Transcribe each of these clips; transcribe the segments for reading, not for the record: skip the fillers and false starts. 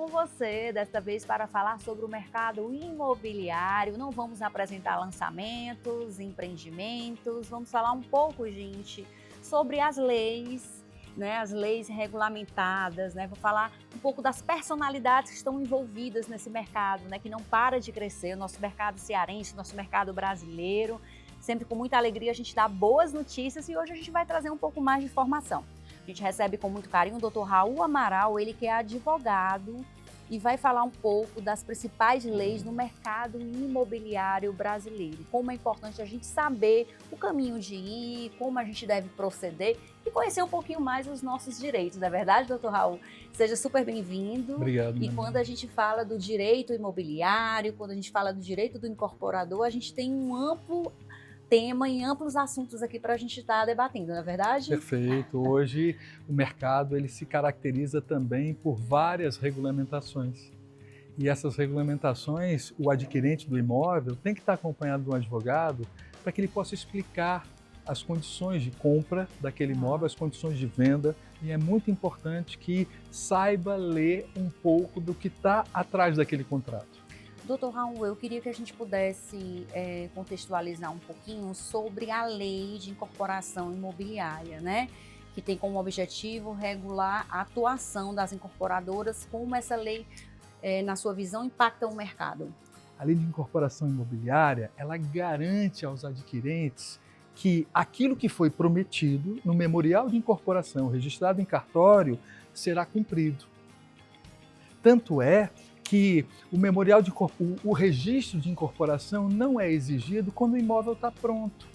com você, desta vez para falar sobre o mercado imobiliário. Não vamos apresentar lançamentos, empreendimentos, vamos falar um pouco, gente, sobre as leis, né, as leis regulamentadas, né? Vou falar um pouco das personalidades que estão envolvidas nesse mercado, né, que não para de crescer, o nosso mercado cearense, nosso mercado brasileiro. Sempre com muita alegria a gente dá boas notícias e hoje a gente vai trazer um pouco mais de informação. A gente recebe com muito carinho o Dr. Raul Amaral, ele que é advogado e vai falar um pouco das principais leis no mercado imobiliário brasileiro. Como é importante a gente saber o caminho de ir, como a gente deve proceder e conhecer um pouquinho mais os nossos direitos, não é verdade, doutor Raul? Seja super bem-vindo. Obrigado. E quando a gente fala do direito imobiliário, quando a gente fala do direito do incorporador, a gente tem um amplo tema em amplos assuntos aqui para a gente estar debatendo, não é verdade? Perfeito. Hoje o mercado ele se caracteriza também por várias regulamentações. E essas regulamentações, o adquirente do imóvel tem que estar acompanhado de um advogado para que ele possa explicar as condições de compra daquele imóvel, as condições de venda. E é muito importante que saiba ler um pouco do que está atrás daquele contrato. Doutor Raul, eu queria que a gente pudesse contextualizar um pouquinho sobre a lei de incorporação imobiliária, né? Que tem como objetivo regular a atuação das incorporadoras, como essa lei, na sua visão, impacta o mercado. A lei de incorporação imobiliária, ela garante aos adquirentes que aquilo que foi prometido no memorial de incorporação registrado em cartório será cumprido. Tanto é que o registro de incorporação não é exigido quando o imóvel está pronto.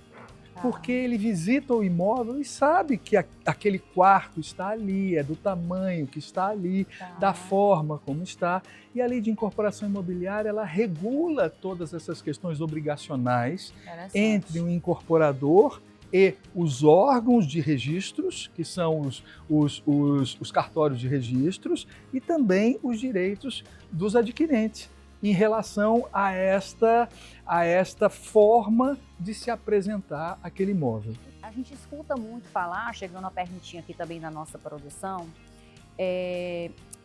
Porque ele visita o imóvel e sabe que aquele quarto está ali, é do tamanho que está ali, da forma como está. E a lei de incorporação imobiliária, ela regula todas essas questões obrigacionais entre o incorporador e os órgãos de registros, que são os cartórios de registros, e também os direitos dos adquirentes em relação a esta forma de se apresentar aquele imóvel. A gente escuta muito falar, chegando a perguntinha aqui também da nossa produção,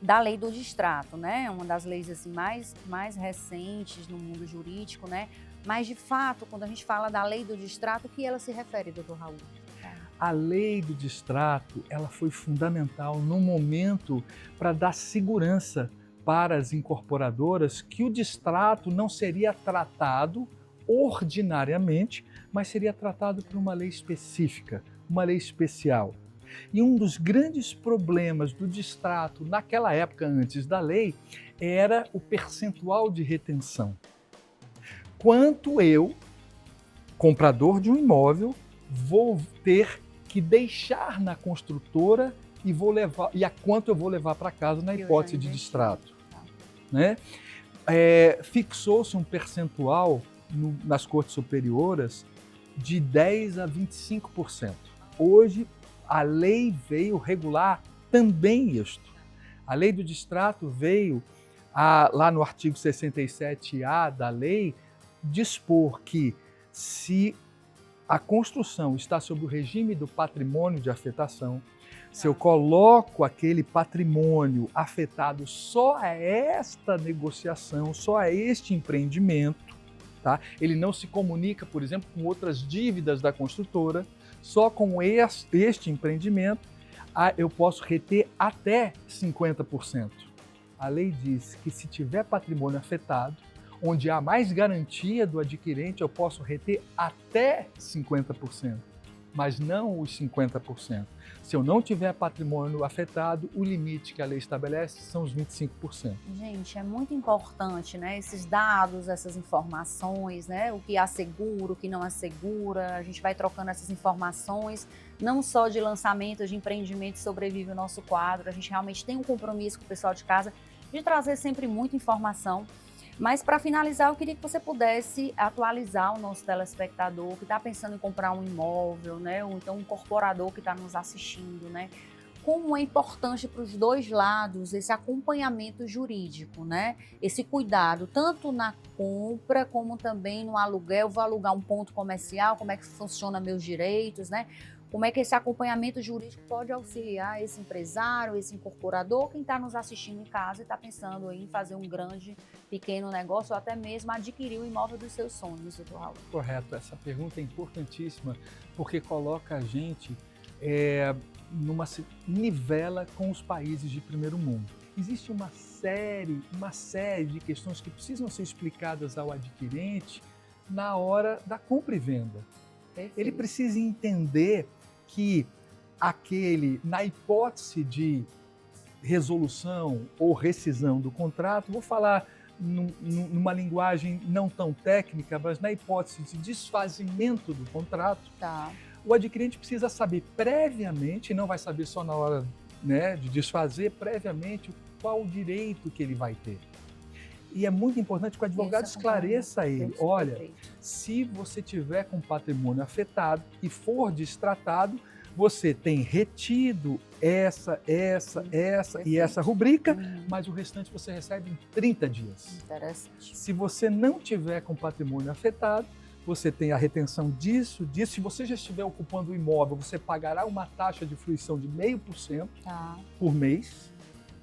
da lei do distrato, né? Uma das leis assim, mais recentes no mundo jurídico, né? Mas, de fato, quando a gente fala da lei do distrato, o que ela se refere, doutor Raul? A lei do distrato, ela foi fundamental no momento para dar segurança para as incorporadoras que o distrato não seria tratado ordinariamente, mas seria tratado por uma lei específica, uma lei especial. E um dos grandes problemas do distrato naquela época, antes da lei, era o percentual de retenção. Quanto eu, comprador de um imóvel, vou ter que deixar na construtora e a quanto eu vou levar para casa na hipótese de distrato. Né? Fixou-se um percentual nas cortes superiores de 10% a 25%. Hoje, a lei veio regular também isto. A lei do distrato veio, lá no artigo 67A da lei, dispor que se a construção está sob o regime do patrimônio de afetação, se eu coloco aquele patrimônio afetado só a esta negociação, só a este empreendimento, tá? Ele não se comunica, por exemplo, com outras dívidas da construtora, só com este empreendimento eu posso reter até 50%. A lei diz que se tiver patrimônio afetado, onde há mais garantia do adquirente, eu posso reter até 50%, mas não os 50%. Se eu não tiver patrimônio afetado, o limite que a lei estabelece são os 25%. Gente, é muito importante, né, esses dados, essas informações, né, o que assegura, o que não assegura, a gente vai trocando essas informações, não só de lançamento, de empreendimento sobrevive o nosso quadro, a gente realmente tem um compromisso com o pessoal de casa de trazer sempre muita informação. Mas, para finalizar, eu queria que você pudesse atualizar o nosso telespectador que está pensando em comprar um imóvel, né? Ou então um incorporador que está nos assistindo, né? Como é importante para os dois lados esse acompanhamento jurídico, né? Esse cuidado, tanto na compra como também no aluguel. Eu vou alugar um ponto comercial, como é que funciona meus direitos, né? como é que esse acompanhamento jurídico pode auxiliar esse empresário, esse incorporador, quem está nos assistindo em casa e está pensando em fazer um grande, pequeno negócio ou até mesmo adquirir o imóvel dos seus sonhos, doutor Raul? Correto, essa pergunta é importantíssima porque coloca a gente nivela com os países de primeiro mundo. Existe uma série de questões que precisam ser explicadas ao adquirente na hora da compra e venda. Perfeito. Ele precisa entender que na hipótese de resolução ou rescisão do contrato, vou falar numa linguagem não tão técnica, mas na hipótese de desfazimento do contrato, Tá. o adquirente precisa saber previamente, não vai saber só na hora, né, de desfazer, previamente qual o direito que ele vai ter. E é muito importante que o advogado esclareça a ele, olha, se você tiver com patrimônio afetado e for destratado, você tem retido essa e essa rubrica, mas o restante você recebe em 30 dias. Interessante. Se você não tiver com patrimônio afetado, você tem a retenção disso. Se você já estiver ocupando o imóvel, você pagará uma taxa de fruição de 0,5% por mês,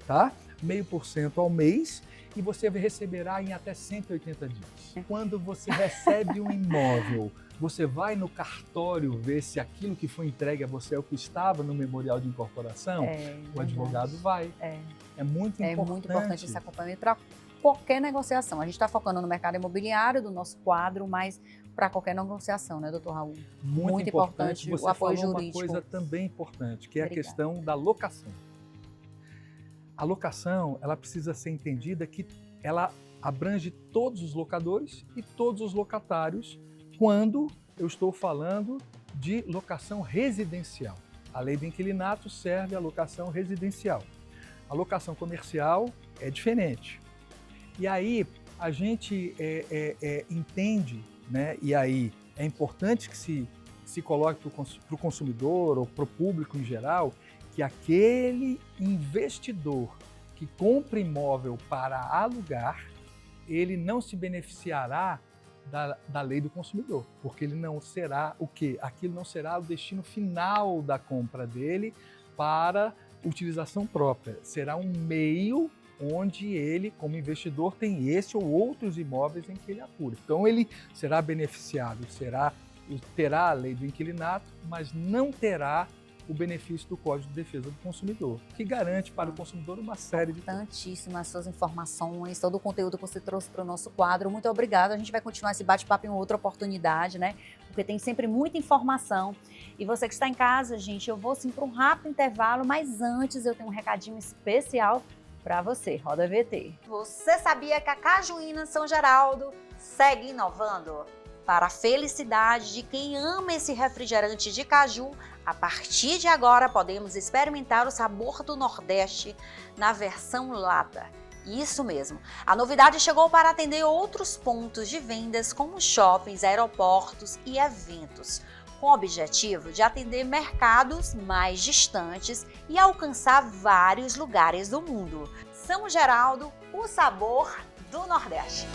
tá? 0,5% ao mês, e você receberá em até 180 dias. Quando você recebe um imóvel, você vai no cartório ver se aquilo que foi entregue a você é o que estava no memorial de incorporação? O advogado vai. É muito importante esse acompanhamento para qualquer negociação. A gente está focando no mercado imobiliário do nosso quadro, mas para qualquer negociação, né, doutor Raul? Muito importante o apoio falou jurídico. Uma coisa também importante, que é a questão da locação. A locação, ela precisa ser entendida que ela abrange todos os locadores e todos os locatários quando eu estou falando de locação residencial. A lei do inquilinato serve à locação residencial. A locação comercial é diferente. E aí a gente entende, né? E aí é importante que se coloque para o consumidor ou para o público em geral, que aquele investidor que compra imóvel para alugar, ele não se beneficiará da lei do consumidor, porque ele não será o quê? Aquilo não será o destino final da compra dele para utilização própria. Será um meio onde ele, como investidor, tem esse ou outros imóveis em que ele atua. Então ele será beneficiado, terá a lei do inquilinato, mas não terá o benefício do Código de Defesa do Consumidor, que garante para o consumidor uma série de coisas. Importantíssimas suas informações, todo o conteúdo que você trouxe para o nosso quadro. Muito obrigada. A gente vai continuar esse bate-papo em outra oportunidade, né? Porque tem sempre muita informação. E você que está em casa, gente, eu vou sim para um rápido intervalo, mas antes eu tenho um recadinho especial para você. Roda VT. Você sabia que a Cajuína São Geraldo segue inovando? Para a felicidade de quem ama esse refrigerante de caju, a partir de agora podemos experimentar o sabor do Nordeste na versão lata. Isso mesmo, a novidade chegou para atender outros pontos de vendas como shoppings, aeroportos e eventos, com o objetivo de atender mercados mais distantes e alcançar vários lugares do mundo. São Geraldo, o sabor do Nordeste.